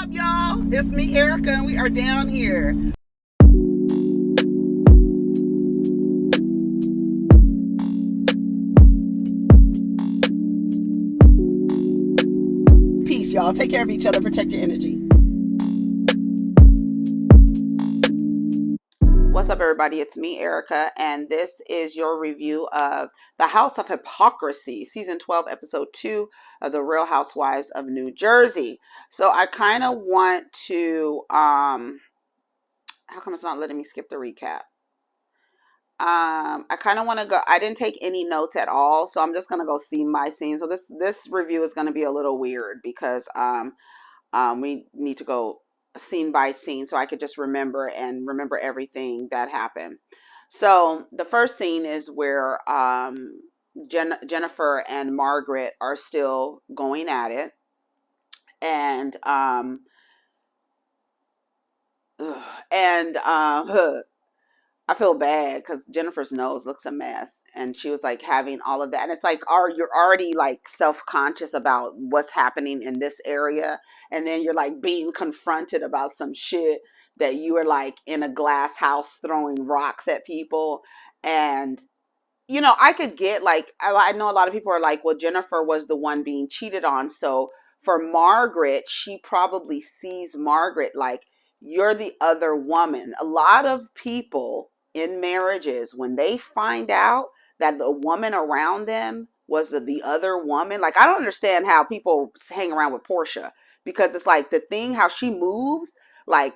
up, y'all? It's me, Erica, and we are down here. Peace, y'all. Take care of each other. Protect your energy. What's up, everybody? It's me, Erica, and this is your review of The House of Hypocrisy, Season 12, Episode 2 of The Real Housewives of New Jersey. So I kind of want to, how come it's not letting me skip the recap? I kind of want to go, I didn't take any notes at all, so I'm just going to go scene by scene. So this review is going to be a little weird because we need to go scene by scene so I could just remember everything that happened. So the first scene is where Jennifer and Margaret are still going at it, and I feel bad because Jennifer's nose looks a mess, and she was like having all of that, and it's like, you're already like self-conscious about what's happening in this area, and then you're like being confronted about some shit that you are like in a glass house throwing rocks at people. And I could get like, I know a lot of people are like, well, Jennifer was the one being cheated on, so for Margaret, she probably sees Margaret like, you're the other woman. A lot of people in marriages, when they find out that the woman around them was the other woman, like, I don't understand how people hang around with Portia, because it's like the thing, how she moves, like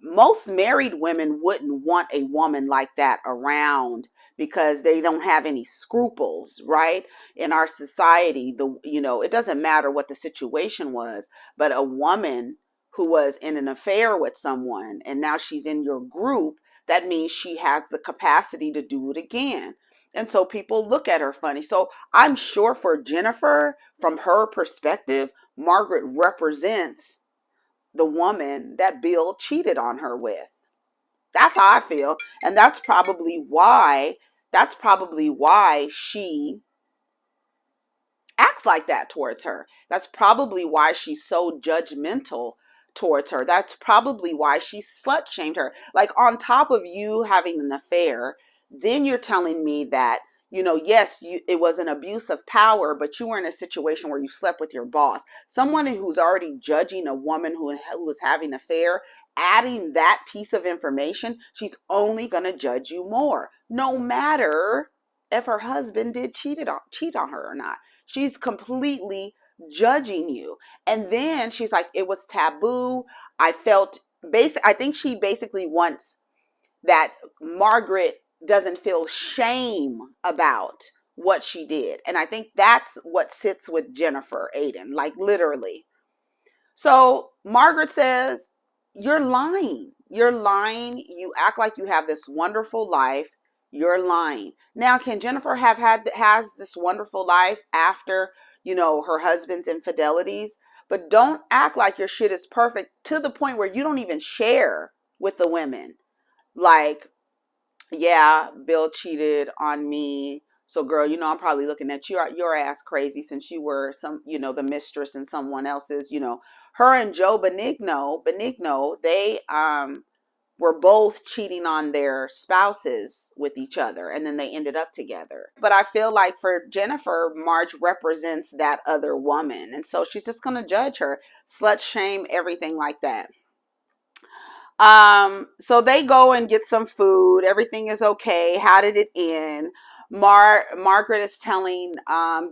most married women wouldn't want a woman like that around because they don't have any scruples, right? In our society, it doesn't matter what the situation was, but a woman who was in an affair with someone and now she's in your group, that means she has the capacity to do it again. And so people look at her funny. So I'm sure for Jennifer, from her perspective, Margaret represents the woman that Bill cheated on her with. That's how I feel. And that's probably why she acts like that towards her. That's probably why she's so judgmental towards her. That's probably why she slut shamed her. Like, on top of you having an affair, then you're telling me that, yes, it was an abuse of power, but you were in a situation where you slept with your boss. Someone who's already judging a woman who was having an affair, adding that piece of information, she's only going to judge you more, no matter if her husband did cheat on her or not. She's completely judging you. And then she's like, it was taboo. I think she basically wants that Margaret doesn't feel shame about what she did. And I think that's what sits with Jennifer Aiden, like literally. So Margaret says, you're lying. You're lying. You act like you have this wonderful life. You're lying. Now, can Jennifer has this wonderful life after, her husband's infidelities? But don't act like your shit is perfect to the point where you don't even share with the women. Like, yeah, Bill cheated on me. So, girl, I'm probably looking at your ass crazy since you were the mistress in someone else's, her and Joe Benigno, they were both cheating on their spouses with each other, and then they ended up together. But I feel like for Jennifer, Marge represents that other woman, and so she's just gonna judge her, slut shame, everything like that. So they go and get some food. Everything is okay. How did it end? Margaret is telling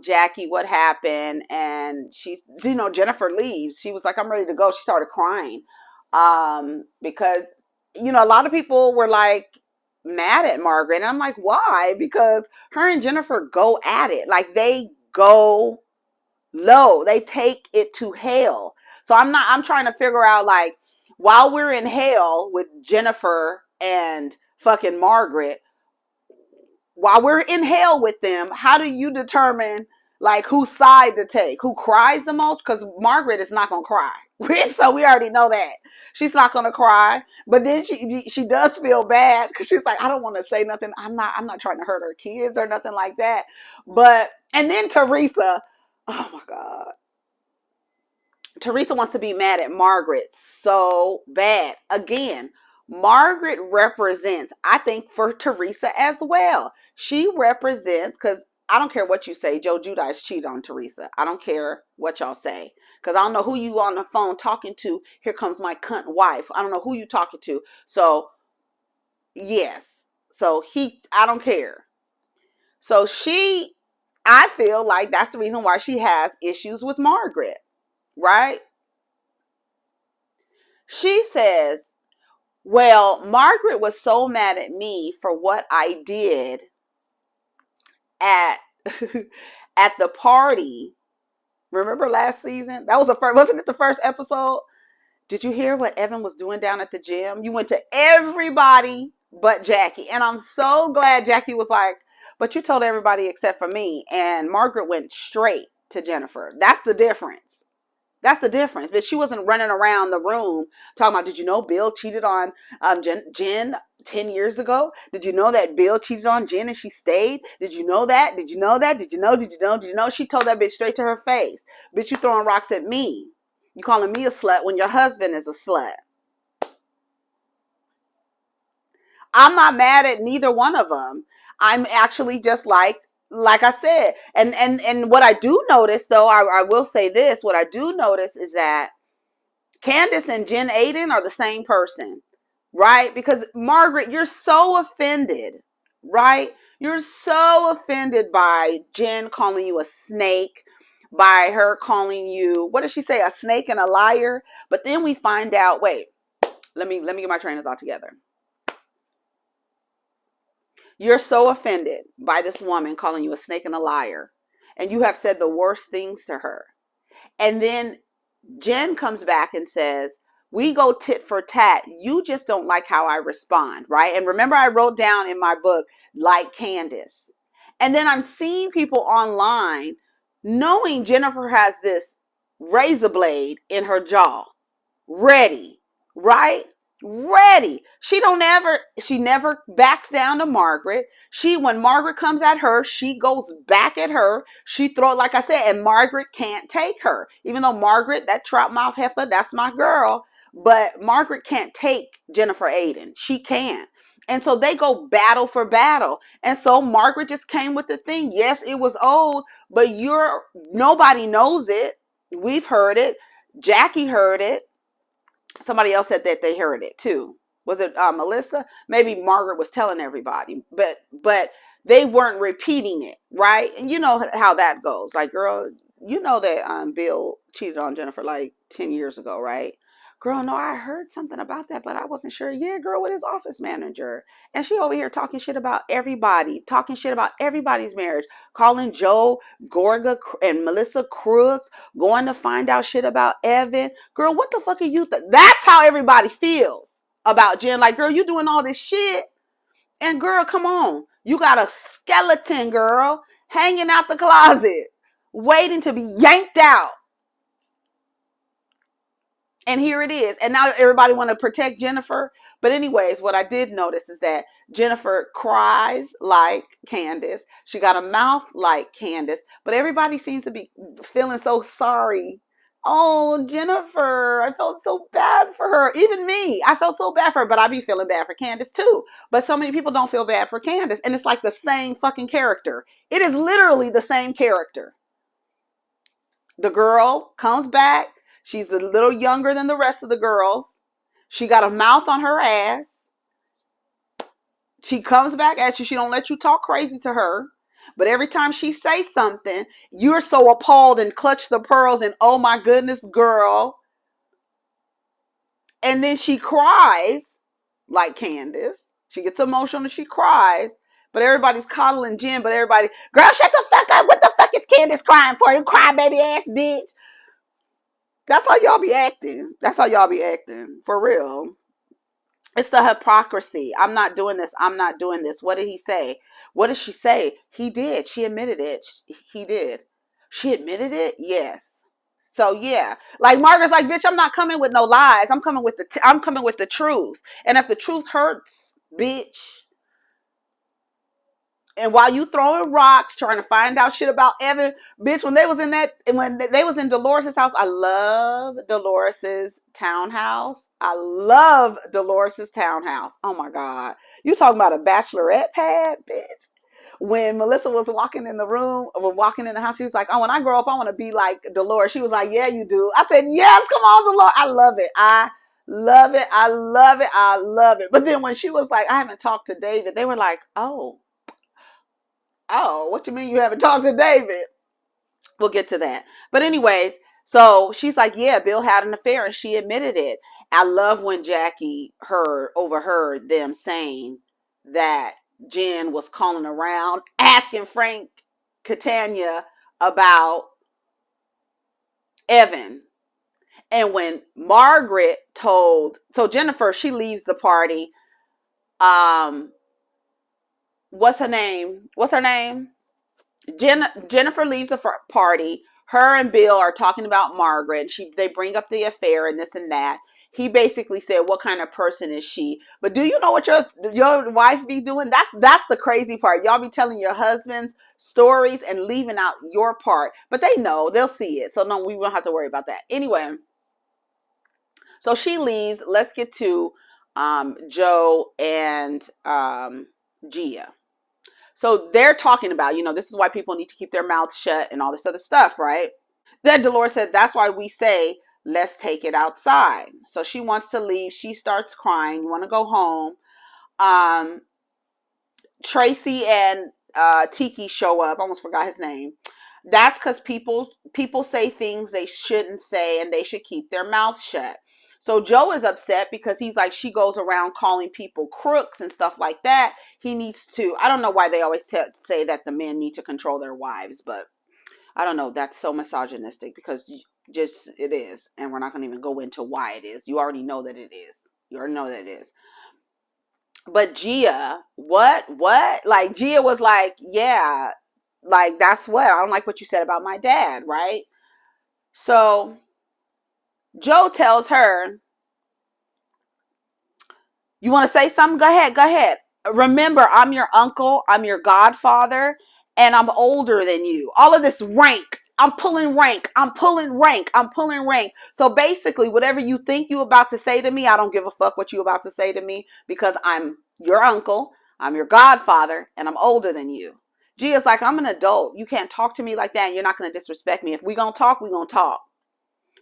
Jackie what happened, and Jennifer leaves. She was like, I'm ready to go. She started crying because a lot of people were like mad at Margaret, and I'm like, why? Because her and Jennifer go at it, like they go low, they take it to hell. So I'm trying to figure out, like, while we're in hell with Jennifer and fucking Margaret, while we're in hell with them, how do you determine like whose side to take, who cries the most? Because Margaret is not gonna cry. So we already know that she's not gonna cry. But then she does feel bad because she's like, I don't want to say nothing. I'm not trying to hurt her kids or nothing like that. And then Teresa, oh my God, Teresa wants to be mad at Margaret so bad. Again, Margaret represents, I think, for Teresa as well. She represents, because I don't care what you say, Joe Giudice cheated on Teresa. I don't care what y'all say. Because I don't know who you on the phone talking to. Here comes my cunt wife. I don't know who you talking to. So, yes. So I don't care. So I feel like that's the reason why she has issues with Margaret, right? She says, well, Margaret was so mad at me for what I did at at the party. Remember last season? That was wasn't it the first episode? Did you hear what Evan was doing down at the gym? You went to everybody but Jackie. And I'm so glad Jackie was like, but you told everybody except for me. And Margaret went straight to Jennifer. That's the difference. That's the difference. But she wasn't running around the room talking about, did you know Bill cheated on Jen 10 years ago? Did you know that Bill cheated on Jen and she stayed? Did you know that? Did you know that? Did you know? Did you know? Did you know? She told that bitch straight to her face. Bitch, you throwing rocks at me. You calling me a slut when your husband is a slut. I'm not mad at neither one of them. I'm actually just like I said. And what I do notice, though, I will say this. What I do notice is that Candace and Jen Aiden are the same person, right? Because Margaret, you're so offended, right? You're so offended by Jen calling you a snake, by her calling you, what did she say, a snake and a liar? But then we find out, wait, let me get my train of thought together. You're so offended by this woman calling you a snake and a liar, and you have said the worst things to her. And then Jen comes back and says, we go tit for tat. You just don't like how I respond, right? And remember, I wrote down in my book, like Candace. And then I'm seeing people online knowing Jennifer has this razor blade in her jaw, ready, right? Ready. She never backs down to Margaret. When Margaret comes at her, she goes back at her. She throws, like I said, and Margaret can't take her. Even though Margaret, that trout mouth heifer, that's my girl. But Margaret can't take Jennifer Aiden. She can't. And so they go battle for battle. And so Margaret just came with the thing. Yes, it was old, but nobody knows it. We've heard it. Jackie heard it. Somebody else said that they heard it too. Was it Melissa? Maybe Margaret was telling everybody, but they weren't repeating it, right? And you know how that goes. Like, girl, you know that Bill cheated on Jennifer like 10 years ago, right? Girl, no, I heard something about that, but I wasn't sure. Yeah, girl, with his office manager. And she over here talking shit about everybody, talking shit about everybody's marriage, calling Joe, Gorga, and Melissa crooks, going to find out shit about Evan. Girl, what the fuck are you? That's how everybody feels about Jen. Like, girl, you doing all this shit. And girl, come on. You got a skeleton, girl, hanging out the closet, waiting to be yanked out. And here it is. And now everybody want to protect Jennifer. But anyways, what I did notice is that Jennifer cries like Candace. She got a mouth like Candace. But everybody seems to be feeling so sorry. Oh, Jennifer, I felt so bad for her. Even me, I felt so bad for her. But I be feeling bad for Candace too. But so many people don't feel bad for Candace. And it's like the same fucking character. It is literally the same character. The girl comes back. She's a little younger than the rest of the girls. She got a mouth on her ass. She comes back at you. She don't let you talk crazy to her. But every time she says something, you're so appalled and clutch the pearls and, oh my goodness, girl. And then she cries like Candace. She gets emotional and she cries. But everybody's coddling Jen. But everybody, girl, shut the fuck up. What the fuck is Candace crying for? You crybaby ass bitch. That's how y'all be acting. That's how y'all be acting. For real. It's the hypocrisy. I'm not doing this. I'm not doing this. What did he say? What did she say? He did. She admitted it. He did. She admitted it? Yes. So yeah. Like Margaret's like, bitch, I'm not coming with no lies. I'm coming with the truth. And if the truth hurts, bitch, And while you throwing rocks, trying to find out shit about Evan, bitch, when they was in that, when they was in Dolores' house, I love Dolores' townhouse. I love Dolores' townhouse. Oh my God. You talking about a bachelorette pad, bitch? When Melissa was walking in the room, or walking in the house, she was like, oh, when I grow up, I want to be like Dolores. She was like, yeah, you do. I said, yes, come on, Dolores. I love it. I love it. I love it. I love it. But then when she was like, I haven't talked to David, they were like, oh, what you mean you haven't talked to David? We'll get to that. But anyways, so she's like, yeah, Bill had an affair, and she admitted it. I love when Jackie overheard them saying that Jen was calling around asking Frank Catania about Evan. And when Margaret told, so Jennifer, she leaves the party. What's her name? Jennifer leaves the party. Her and Bill are talking about Margaret. They bring up the affair and this and that. He basically said, what kind of person is she? But do you know what your wife be doing? That's the crazy part. Y'all be telling your husbands stories and leaving out your part. But they know. They'll see it. So no, we won't have to worry about that. Anyway, so she leaves. Let's get to Joe and Gia. So they're talking about, this is why people need to keep their mouths shut and all this other stuff, right? Then Dolores said, that's why we say, let's take it outside. So she wants to leave. She starts crying. You want to go home. Tracy and Tiki show up. I almost forgot his name. That's because people say things they shouldn't say, and they should keep their mouths shut. So Joe is upset because he's like, she goes around calling people crooks and stuff like that. He needs to, I don't know why they always say that the men need to control their wives, but I don't know. That's so misogynistic because just it is. And we're not going to even go into why it is. You already know that it is. You already know that it is. But Gia, what? Like Gia was like, yeah, like that's what, I don't like what you said about my dad, right? So Joe tells her, you want to say something? Go ahead. Remember, I'm your uncle, I'm your godfather, and I'm older than you. All of this rank. I'm pulling rank. So basically, whatever you think you about to say to me, I don't give a fuck what you about to say to me because I'm your uncle, I'm your godfather, and I'm older than you. Gia's like, I'm an adult. You can't talk to me like that, and you're not going to disrespect me. If we going to talk, we going to talk.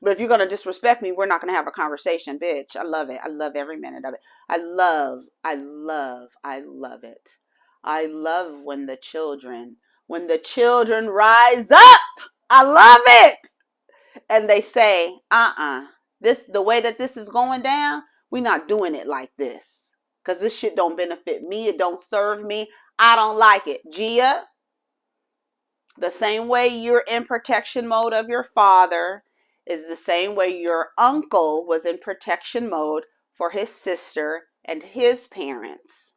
But if you're going to disrespect me, we're not going to have a conversation, bitch. I love it. I love every minute of it. I love it. I love when the children rise up. I love it. And they say, the way that this is going down, we're not doing it like this. Because this shit don't benefit me. It don't serve me. I don't like it. Gia, the same way you're in protection mode of your father is the same way your uncle was in protection mode for his sister and his parents.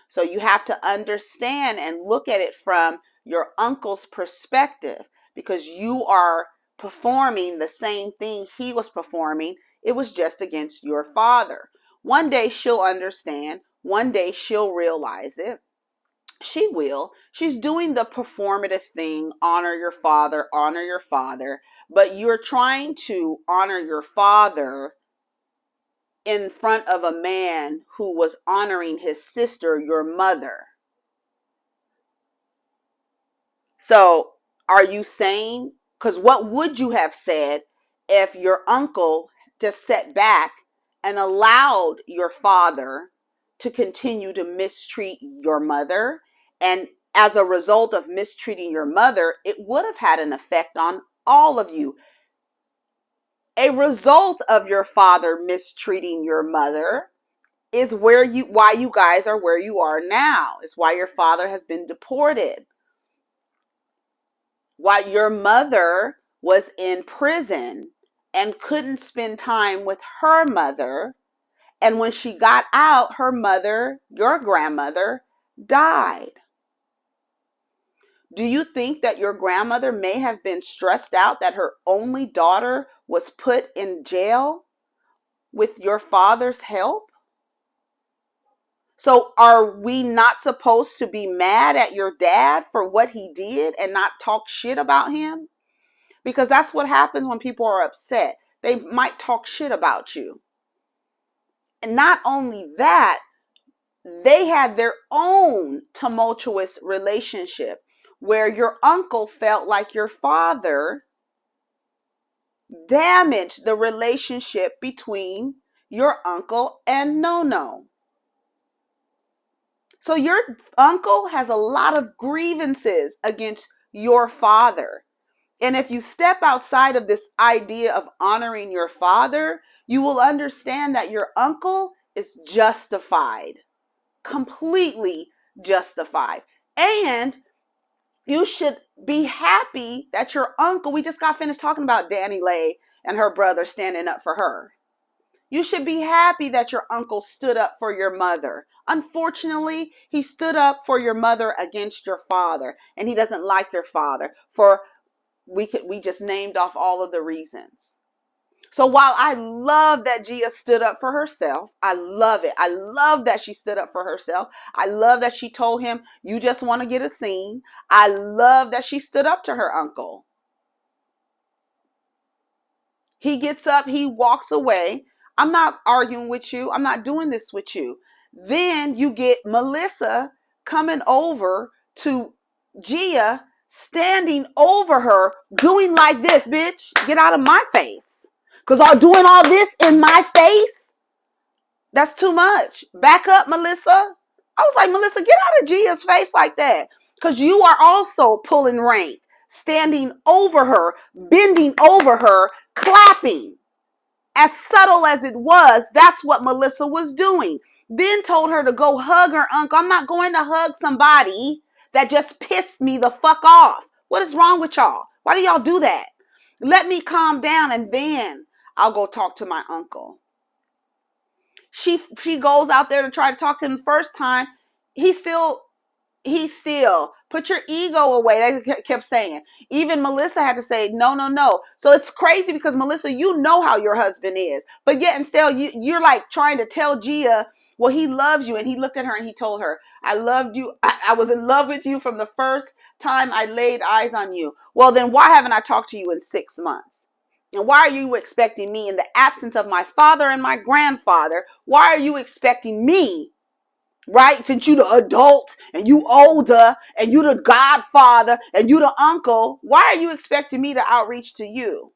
So you have to understand and look at it from your uncle's perspective because you are performing the same thing he was performing. It was just against your father. One day she'll understand. One day she'll realize it. She will. She's doing the performative thing, honor your father, but you're trying to honor your father in front of a man who was honoring his sister, your mother. So are you saying, because what would you have said if your uncle just sat back and allowed your father to continue to mistreat your mother? And as a result of mistreating your mother, it would have had an effect on all of you. A result of your father mistreating your mother is why you guys are where you are now. It's why your father has been deported. Why your mother was in prison and couldn't spend time with her mother. And when she got out, her mother, your grandmother, died. Do you think that your grandmother may have been stressed out that her only daughter was put in jail with your father's help? So are we not supposed to be mad at your dad for what he did and not talk shit about him? Because that's what happens when people are upset. They might talk shit about you. And not only that, they had their own tumultuous relationship where your uncle felt like your father damaged the relationship between your uncle and No. So your uncle has a lot of grievances against your father. And if you step outside of this idea of honoring your father, you will understand that your uncle is justified, completely justified. And you should be happy that your uncle, we just got finished talking about Danny Lay and her brother standing up for her. You should be happy that your uncle stood up for your mother. Unfortunately, he stood up for your mother against your father, and he doesn't like your father for we just named off all of the reasons. So while I love that Gia stood up for herself, I love it. I love that she stood up for herself. I love that she told him, you just want to get a scene. I love that she stood up to her uncle. He gets up, he walks away. I'm not arguing with you. I'm not doing this with you. Then you get Melissa coming over to Gia, standing over her, doing like this, bitch. Get out of my face. Because I'm doing all this in my face. That's too much. Back up, Melissa. I was like, Melissa, get out of Gia's face like that. Because you are also pulling rank, standing over her, bending over her, clapping. As subtle as it was, that's what Melissa was doing. Then told her to go hug her uncle. I'm not going to hug somebody that just pissed me the fuck off. What is wrong with y'all? Why do y'all do that? Let me calm down and then I'll go talk to my uncle. She goes out there to try to talk to him the first time. He still put your ego away. They kept saying. Even Melissa had to say, no. So it's crazy because Melissa, you know how your husband is. But yet and still, you're like trying to tell Gia, well, he loves you. And he looked at her and he told her, I loved you. I was in love with you from the first time I laid eyes on you. Well, then why haven't I talked to you in 6 months? And why are you expecting me in the absence of my father and my grandfather? Why are you expecting me? Right? Since you the adult and you older and you the godfather and you the uncle, why are you expecting me to outreach to you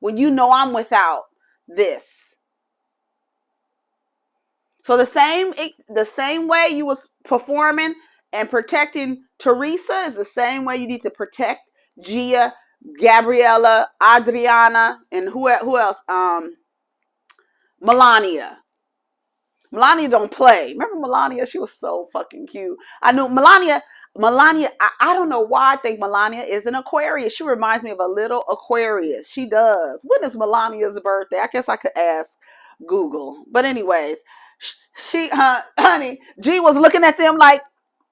when you know I'm without this? So the same way you was performing and protecting Teresa is the same way you need to protect Gia, Gabriella, Adriana, and who else? Melania. Melania don't play. Remember Melania? She was so fucking cute. I knew Melania, I don't know why I think Melania is an Aquarius. She reminds me of a little Aquarius. She does. When is Melania's birthday? I guess I could ask Google. But anyways, honey, G was looking at them like,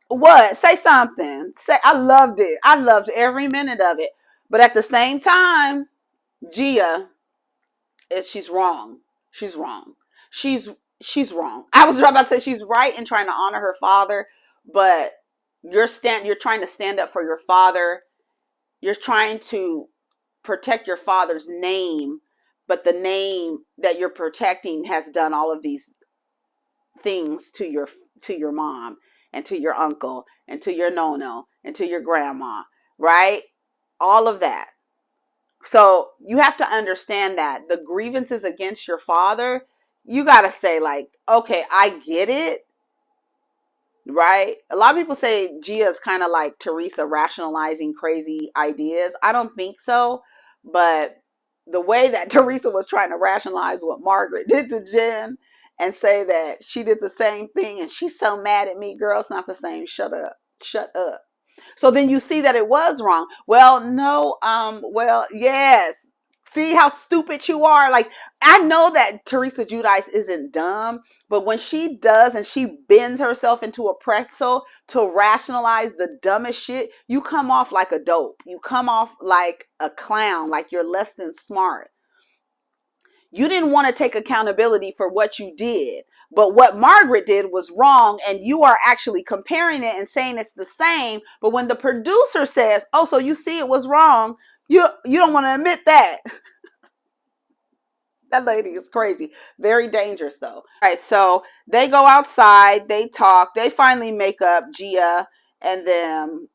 what? Say something. I loved it. I loved every minute of it. But at the same time, Gia, she's wrong. She's wrong. She's wrong. I was about to say she's right in trying to honor her father, but you're trying to stand up for your father. You're trying to protect your father's name, but the name that you're protecting has done all of these things to your mom and to your uncle and to your nono and to your grandma, right? All of that. So you have to understand that the grievances against your father, you got to say like, okay, I get it, right? A lot of people say Gia is kind of like Teresa rationalizing crazy ideas. I don't think so. But the way that Teresa was trying to rationalize what Margaret did to Jen and say that she did the same thing and she's so mad at me, girl, it's not the same. Shut up. Shut up. So then you see that it was wrong. Well, no, well, yes. See how stupid you are. Like, I know that Teresa Giudice isn't dumb, but when she does and she bends herself into a pretzel to rationalize the dumbest shit, you come off like a dope. You come off like a clown, like you're less than smart. You didn't want to take accountability for what you did. But what Margaret did was wrong, and you are actually comparing it and saying it's the same. But when the producer says, oh, so you see it was wrong, you don't want to admit that. That lady is crazy. Very dangerous, though. All right, so they go outside, they talk, they finally make up, Gia and them.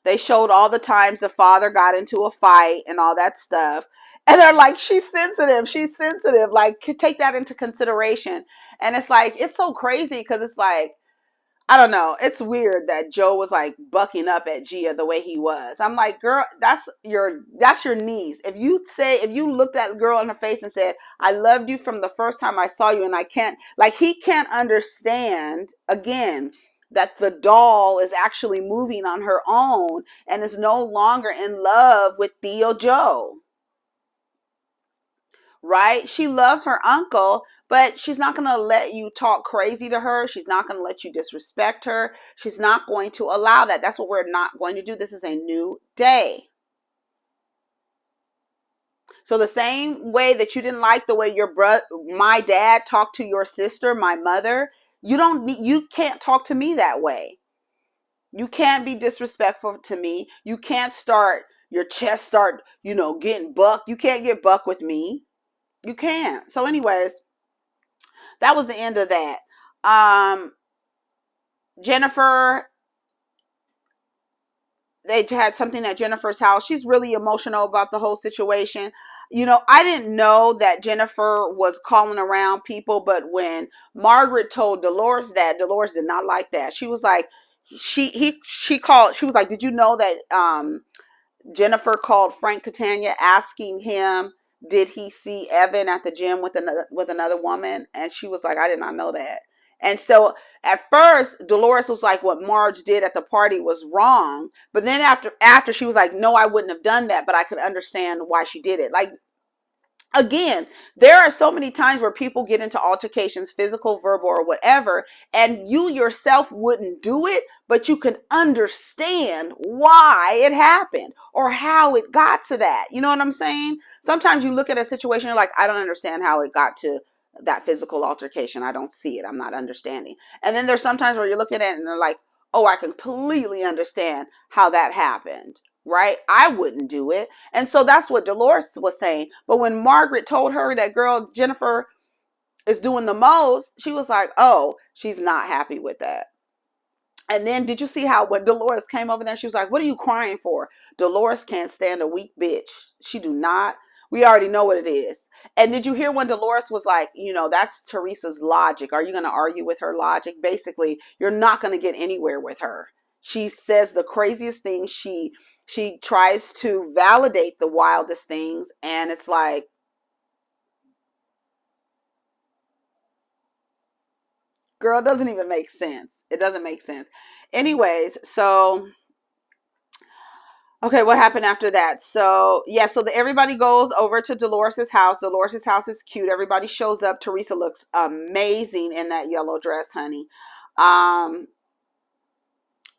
They showed all the times the father got into a fight and all that stuff. And they're like, she's sensitive. She's sensitive. Like, take that into consideration. And it's like, it's so crazy because it's like, I don't know. It's weird that Joe was like bucking up at Gia the way he was. I'm like, girl, that's your niece. If you looked at the girl in her face and said, I loved you from the first time I saw you, and I can't, like, he can't understand again that the doll is actually moving on her own and is no longer in love with Theo Joe. Right? She loves her uncle, but she's not going to let you talk crazy to her. She's not going to let you disrespect her. She's not going to allow that. That's what we're not going to do. This is a new day. So the same way that you didn't like the way my dad talked to your sister, my mother, you can't talk to me that way. You can't be disrespectful to me. You can't your chest start, getting bucked. You can't get bucked with me. You can't. So anyways, that was the end of that. Jennifer, they had something at Jennifer's house. She's really emotional about the whole situation. I didn't know that Jennifer was calling around people, but when Margaret told Dolores that, Dolores did not like that. She was like, she was like, did you know that Jennifer called Frank Catania asking him, did he see Evan at the gym with another woman? And she was like, I did not know that. And so at first, Dolores was like, what Marge did at the party was wrong. But then after she was like, no, I wouldn't have done that, but I could understand why she did it. Like, again, there are so many times where people get into altercations, physical, verbal, or whatever, and you yourself wouldn't do it, but you can understand why it happened or how it got to that. You know what I'm saying? Sometimes you look at a situation, you're like, I don't understand how it got to that physical altercation. I don't see it. I'm not understanding. And then there's sometimes where you look at it and they're like, oh, I completely understand how that happened. Right? I wouldn't do it. And so that's what Dolores was saying. But when Margaret told her that girl Jennifer is doing the most, she was like, oh, she's not happy with that. And then did you see how when Dolores came over there, she was like, what are you crying for? Dolores can't stand a weak bitch. She do not. We already know what it is. And did you hear when Dolores was like, that's Teresa's logic. Are you going to argue with her logic? Basically, you're not going to get anywhere with her. She says the craziest things. She tries to validate the wildest things. And it's like, girl, it doesn't even make sense. It doesn't make sense. Anyways, so, okay, what happened after that? So, yeah, so everybody goes over to Dolores's house. Dolores's house is cute. Everybody shows up. Teresa looks amazing in that yellow dress, honey.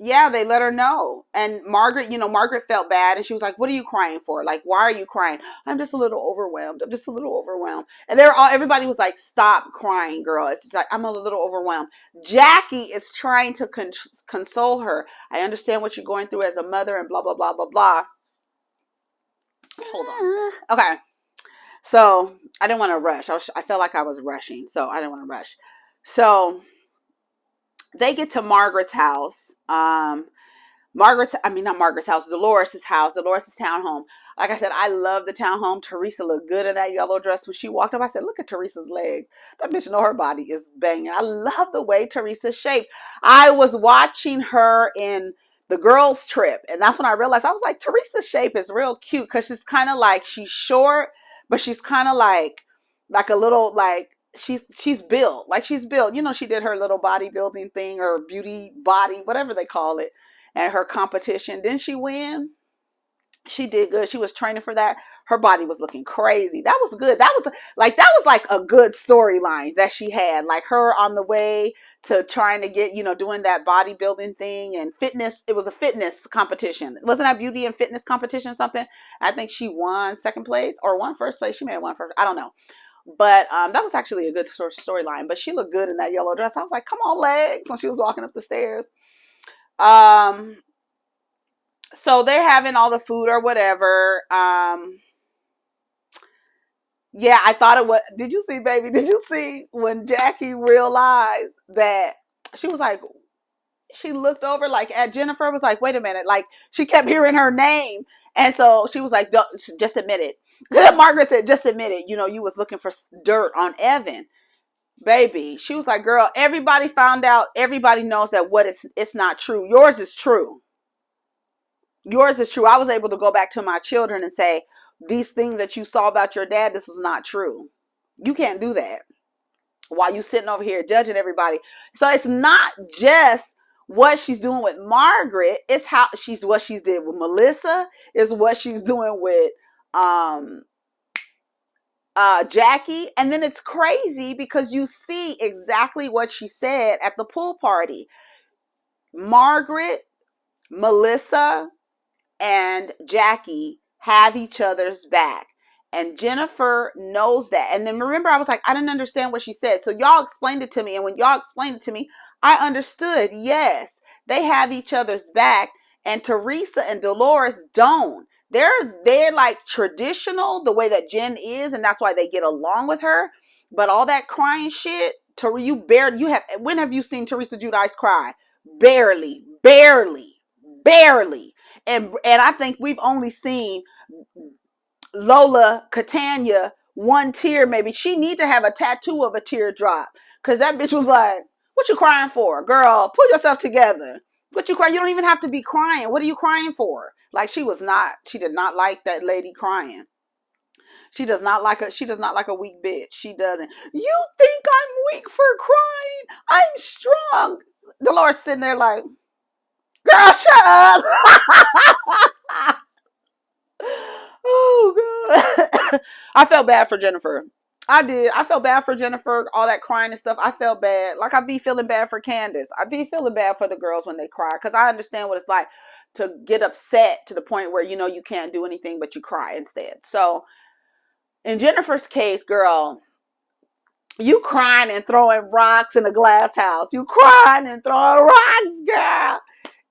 Yeah, they let her know. And Margaret, Margaret felt bad and she was like, what are you crying for? Like, why are you crying? I'm just a little overwhelmed. I'm just a little overwhelmed. And everybody was like, stop crying, girl. It's just like, I'm a little overwhelmed. Jackie is trying to console her. I understand what you're going through as a mother and blah, blah, blah, blah, blah. Hold on. Okay. So I didn't want to rush. I felt like I was rushing. So I didn't want to rush. So they get to Margaret's house. Not Margaret's house, Dolores's house, Dolores's townhome. Like I said, I love the townhome. Teresa looked good in that yellow dress when she walked up. I said, look at Teresa's legs. That bitch know her body is banging. I love the way Teresa's shaped. I was watching her in the girls' trip, and that's when I realized, I was like, Teresa's shape is real cute because she's kind of like, she's short, but she's kind of like a little, like, she's built. Like, she's built. She did her little bodybuilding thing, or beauty body, whatever they call it. And her competition, didn't she win? She did good. She was training for that. her body was looking crazy. That was good. That was like a good storyline that she had. Like her on the way to trying to get, doing that bodybuilding thing and fitness. It was a fitness competition. Wasn't that beauty and fitness competition or something? I think she won second place or won first place. She may have won first. I don't know. But that was actually a good storyline. But she looked good in that yellow dress. I was like, come on, legs, when she was walking up the stairs. So they're having all the food or whatever. Yeah, I thought it was. Did you see, baby? Did you see when Jackie realized that she was like, she looked over like at Jennifer, was like, wait a minute. Like she kept hearing her name. And so she was like, just admit it. Margaret said, just admit it. You was looking for dirt on Evan. Baby, she was like, girl, everybody found out. Everybody knows that it's not true. Yours is true. Yours is true. I was able to go back to my children and say, these things that you saw about your dad, this is not true. You can't do that while you sitting over here judging everybody. So it's not just what she's doing with Margaret. It's what she's did with Melissa, is what she's doing with Jackie. And then it's crazy because you see exactly what she said at the pool party. Margaret, Melissa, and Jackie have each other's back. And Jennifer knows that. And then remember, I was like, I didn't understand what she said. So y'all explained it to me. And when y'all explained it to me, I understood. Yes, they have each other's back. And Teresa and Dolores don't. They're like traditional the way that Jen is. And that's why they get along with her. But all that crying shit, when have you seen Teresa Giudice cry? Barely. And I think we've only seen Lola Catania one tear, maybe. She need to have a tattoo of a teardrop, because that bitch was like, what you crying for, girl? Pull yourself together. What you crying? You don't even have to be crying. What are you crying for? Like she did not like that lady crying. She does not like a weak bitch. She doesn't. You think I'm weak for crying? I'm strong. Dolores sitting there like, girl, shut up. Oh God. I felt bad for Jennifer. I did. I felt bad for Jennifer, all that crying and stuff. I felt bad. Like I be feeling bad for Candace. I be feeling bad for the girls when they cry, because I understand what it's like to get upset to the point where you can't do anything but you cry instead. So in Jennifer's case, girl, you crying and throwing rocks in a glass house. You crying and throwing rocks, girl.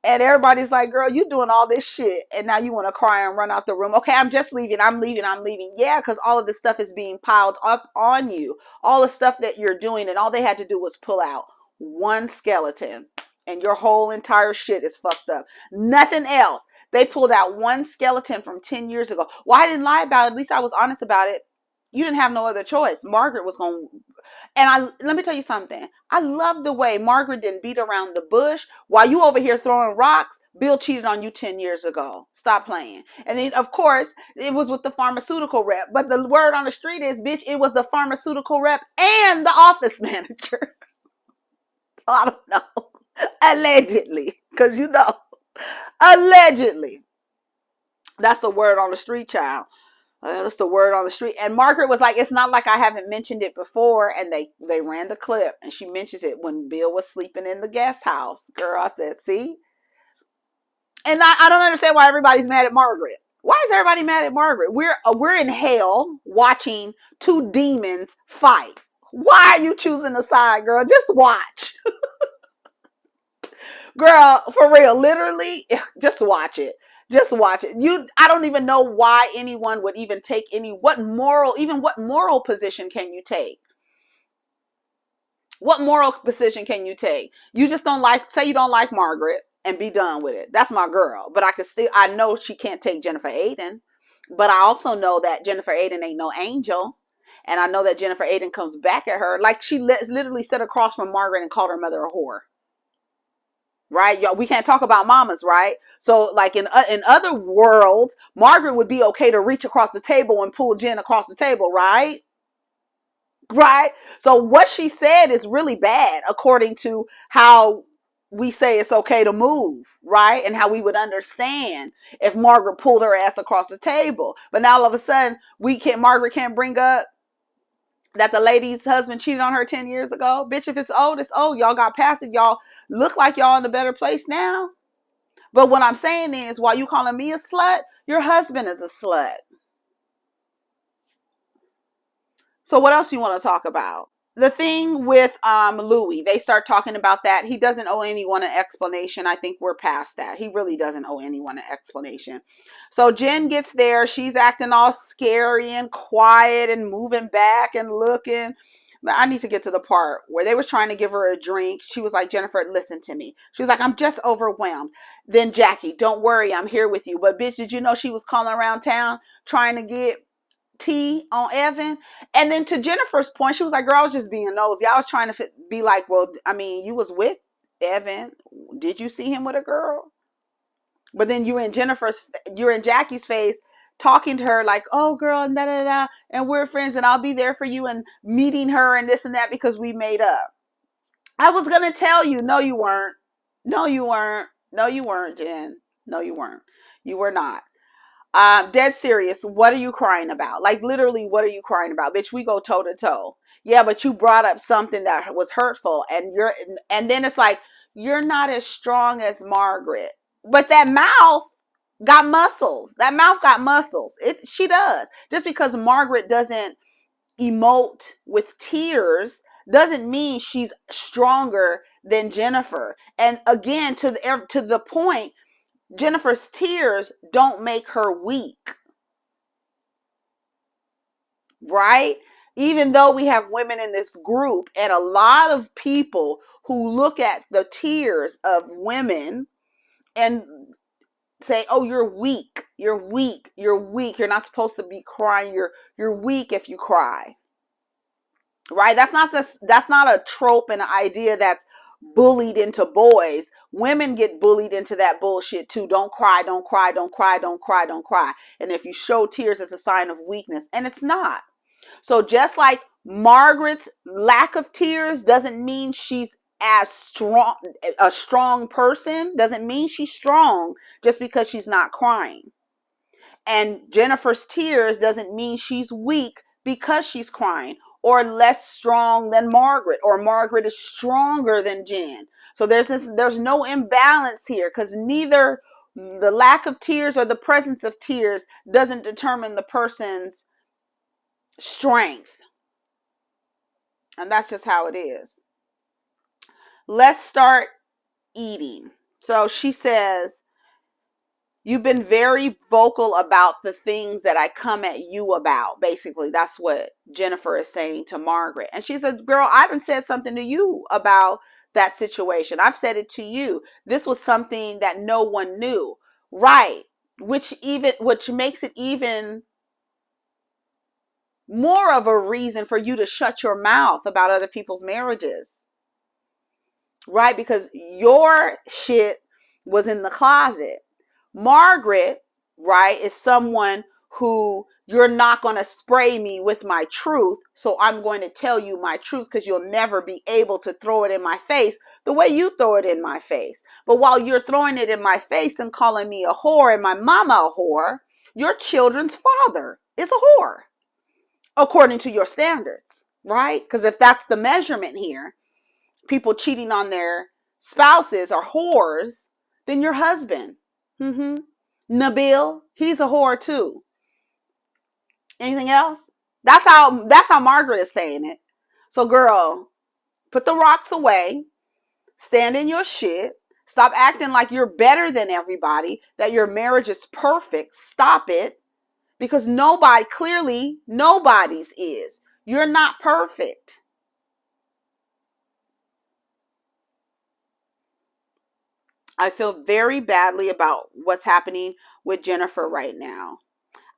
And everybody's like, girl, you doing all this shit. And now you want to cry and run out the room. Okay, I'm just leaving. I'm leaving. Yeah, because all of this stuff is being piled up on you. All the stuff that you're doing. And all they had to do was pull out one skeleton. And your whole entire shit is fucked up. Nothing else. They pulled out one skeleton from 10 years ago. Well, I didn't lie about it. At least I was honest about it. You didn't have no other choice. Margaret was going to... And let me tell you something. I love the way Margaret didn't beat around the bush. While you over here throwing rocks, Bill cheated on you 10 years ago. Stop playing. And then, of course, it was with the pharmaceutical rep. But the word on the street is, bitch, it was the pharmaceutical rep and the office manager. I don't know. Allegedly. Because allegedly. That's the word on the street, child. That's the word on the street. And Margaret was like, it's not like I haven't mentioned it before. And they ran the clip. And she mentions it when Bill was sleeping in the guest house. Girl, I said, see? And I don't understand why everybody's mad at Margaret. Why is everybody mad at Margaret? We're in hell watching two demons fight. Why are you choosing a side, girl? Just watch. Girl, for real, literally, just watch it. Just watch it. I don't even know why anyone would even take what moral position can you take? What moral position can you take? You just say you don't like Margaret and be done with it. That's my girl. But I know she can't take Jennifer Aiden. But I also know that Jennifer Aiden ain't no angel. And I know that Jennifer Aiden comes back at her. Like she literally sat across from Margaret and called her mother a whore. Right? Y'all, we can't talk about mamas, right? So like in other worlds, Margaret would be okay to reach across the table and pull Jen across the table, right? Right? So what she said is really bad according to how we say it's okay to move, right? And how we would understand if Margaret pulled her ass across the table. But now all of a sudden, Margaret can't bring up that the lady's husband cheated on her 10 years ago. Bitch, if it's old, it's old. Y'all got past it. Y'all look like y'all in a better place now. But what I'm saying is, while you calling me a slut, your husband is a slut. So what else you want to talk about? The thing with Louis, they start talking about that. He doesn't owe anyone an explanation. I think we're past that. He really doesn't owe anyone an explanation. So Jen gets there. She's acting all scary and quiet and moving back and looking. But I need to get to the part where they were trying to give her a drink. She was like, Jennifer, listen to me. She was like, I'm just overwhelmed. Then Jackie, don't worry, I'm here with you. But bitch, did you know she was calling around town trying to get tea on Evan? And then to Jennifer's point, she was like, girl, I was just being nosy. I was trying to be like, well, I mean, you was with Evan. Did you see him with a girl? But then you're in Jackie's face talking to her like, oh girl, da da da, and we're friends and I'll be there for you, and meeting her and this and that because we made up. I was gonna tell you, no you weren't. No you weren't. No you weren't, Jen. No you weren't. You were not. Dead serious. What are you crying about? Like literally, what are you crying about? Bitch, we go toe to toe. Yeah, but you brought up something that was hurtful, and then it's like, you're not as strong as Margaret. But that mouth got muscles. That mouth got muscles. She does. Just because Margaret doesn't emote with tears doesn't mean she's stronger than Jennifer. And again, to the point, Jennifer's tears don't make her weak, right? Even though we have women in this group and a lot of people who look at the tears of women and say, oh, you're weak, you're weak, you're weak, you're not supposed to be crying, you're weak if you cry, right? That's not a trope and an idea that's bullied into boys. Women get bullied into that bullshit too. Don't cry, don't cry, don't cry, don't cry, don't cry. And if you show tears, it's a sign of weakness, and it's not. So just like Margaret's lack of tears doesn't mean she's a strong person, doesn't mean she's strong just because she's not crying. And Jennifer's tears doesn't mean she's weak because she's crying, or less strong than Margaret, or Margaret is stronger than Jen. So there's no imbalance here, because neither the lack of tears or the presence of tears doesn't determine the person's strength. And that's just how it is. Let's start eating. So she says, you've been very vocal about the things that I come at you about. Basically, that's what Jennifer is saying to Margaret. And she says, girl, I haven't said something to you about that situation. I've said it to you. This was something that no one knew. Right. Which makes it even more of a reason for you to shut your mouth about other people's marriages. Right? Because your shit was in the closet. Margaret, right, is someone who, you're not going to spray me with my truth, so I'm going to tell you my truth, because you'll never be able to throw it in my face the way you throw it in my face. But while you're throwing it in my face and calling me a whore and my mama a whore, your children's father is a whore, according to your standards, right? Because if that's the measurement here, people cheating on their spouses are whores, then your husband, Nabil, he's a whore too. Anything else? That's how Margaret is saying it. So girl, put the rocks away, stand in your shit, stop acting like you're better than everybody, that your marriage is perfect. Stop it. Because nobody's is. You're not perfect. I feel very badly about what's happening with Jennifer right now.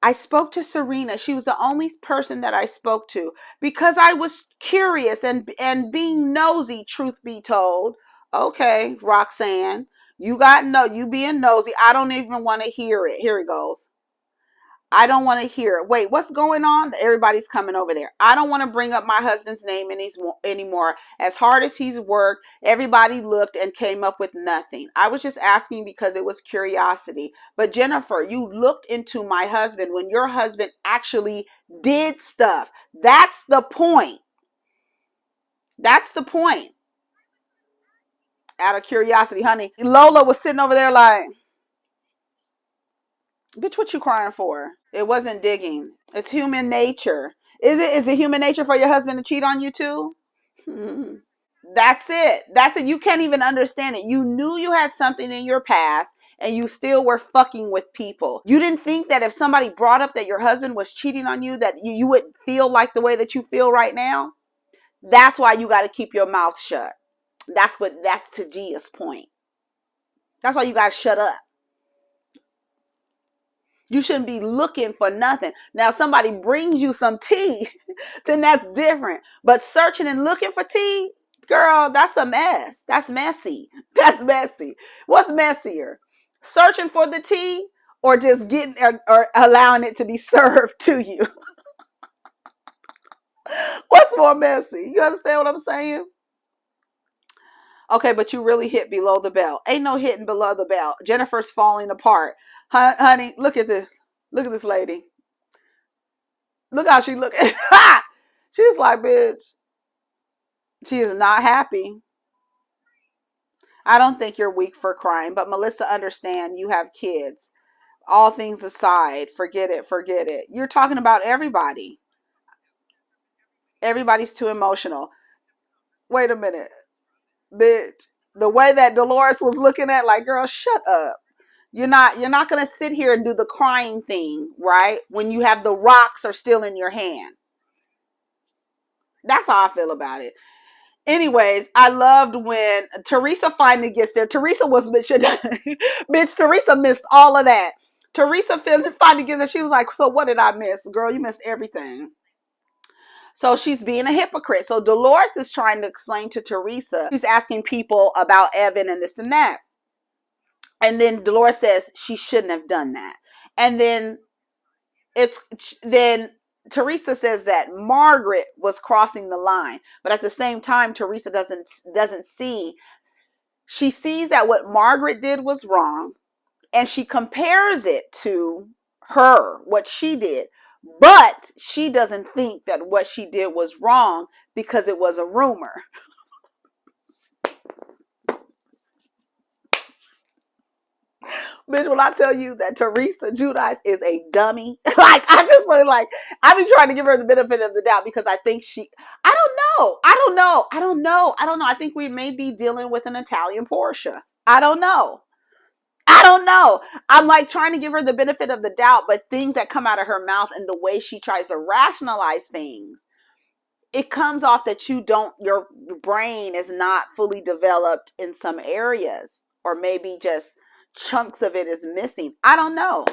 I spoke to Serena. She was the only person that I spoke to because I was curious and being nosy, truth be told. Okay, Roxanne, you being nosy. I don't even want to hear it. Here it goes. I don't want to hear it. Wait, what's going on? Everybody's coming over there. I don't want to bring up my husband's name anymore. As hard as he's worked, everybody looked and came up with nothing. I was just asking because it was curiosity. But Jennifer, you looked into my husband when your husband actually did stuff. That's the point. That's the point. Out of curiosity, honey. Lola was sitting over there like, bitch, what you crying for? It wasn't digging. It's human nature. Is it human nature for your husband to cheat on you too? Hmm. That's it. That's it. You can't even understand it. You knew you had something in your past and you still were fucking with people. You didn't think that if somebody brought up that your husband was cheating on you, that you would feel like the way that you feel right now? That's why you got to keep your mouth shut. That's to Gia's point. That's why you got to shut up. You shouldn't be looking for nothing. Now, if somebody brings you some tea, then that's different. But searching and looking for tea, girl, that's a mess. That's messy. That's messy. What's messier? Searching for the tea or just getting or allowing it to be served to you? What's more messy? You understand what I'm saying? Okay, but you really hit below the belt. Ain't no hitting below the belt. Jennifer's falling apart. Honey, look at this. Look at this lady. Look how she look. She's like, bitch. She is not happy. I don't think you're weak for crying, but Melissa, understand you have kids. All things aside, forget it, forget it. You're talking about everybody. Everybody's too emotional. Wait a minute, bitch. The way that Dolores was looking at, like, girl, shut up. You're not gonna sit here and do the crying thing, right? When you have the rocks are still in your hand. That's how I feel about it. Anyways, I loved when Teresa finally gets there. Teresa was bitch. Teresa missed all of that. Teresa finally gets there. She was like, so what did I miss? Girl, you missed everything. So she's being a hypocrite. So Dolores is trying to explain to Teresa. She's asking people about Evan and this and that. And then Dolores says she shouldn't have done that. And then Teresa says that Margaret was crossing the line, but at the same time, Teresa doesn't see. She sees that what Margaret did was wrong, and she compares it to her, what she did, but she doesn't think that what she did was wrong because it was a rumor. Bitch, when I tell you that Teresa Giudice is a dummy, like, I just like, I be trying to give her the benefit of the doubt because I think I don't know. I think we may be dealing with an Italian Portia. I don't know. I'm like trying to give her the benefit of the doubt, but things that come out of her mouth and the way she tries to rationalize things, it comes off that your brain is not fully developed in some areas, or maybe just chunks of it is missing. I don't know.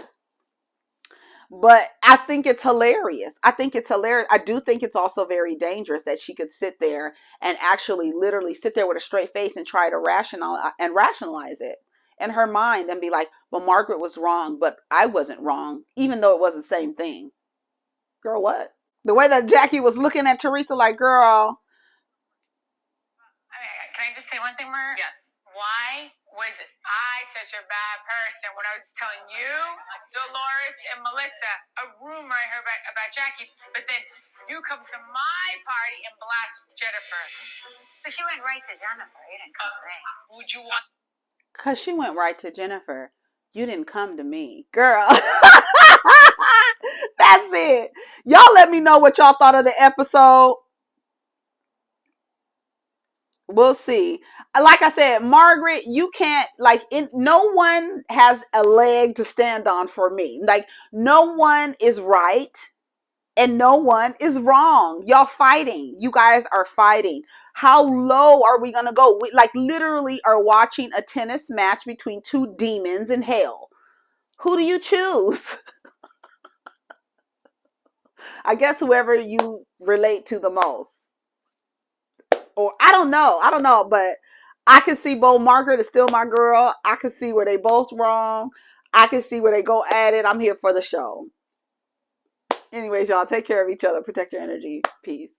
But I think it's hilarious. I do think it's also very dangerous that she could sit there and actually literally sit there with a straight face and try to rationalize it in her mind and be like, well, Margaret was wrong, but I wasn't wrong, even though it was the same thing. Girl, what? The way that Jackie was looking at Teresa like, girl. I mean, can I just say one thing, Mer? Yes. Why was I such a bad person when I was telling you, Dolores and Melissa, a rumor I heard about Jackie, but then you come to my party and blast Jennifer? But she went right to Jennifer. You didn't come to me. Would you want? Because she went right to Jennifer. You didn't come to me. Girl. That's it. Y'all let me know what y'all thought of the episode. We'll see. Like I said, Margaret, you can't, no one has a leg to stand on for me. Like, no one is right and no one is wrong. Y'all fighting. You guys are fighting. How low are we going to go? We literally are watching a tennis match between two demons in hell. Who do you choose? I guess whoever you relate to the most. Or I don't know, but I can see both. Margaret is still my girl. I can see where they both wrong. I can see where they go at it. I'm here for the show. Anyways, y'all, take care of each other. Protect your energy. Peace.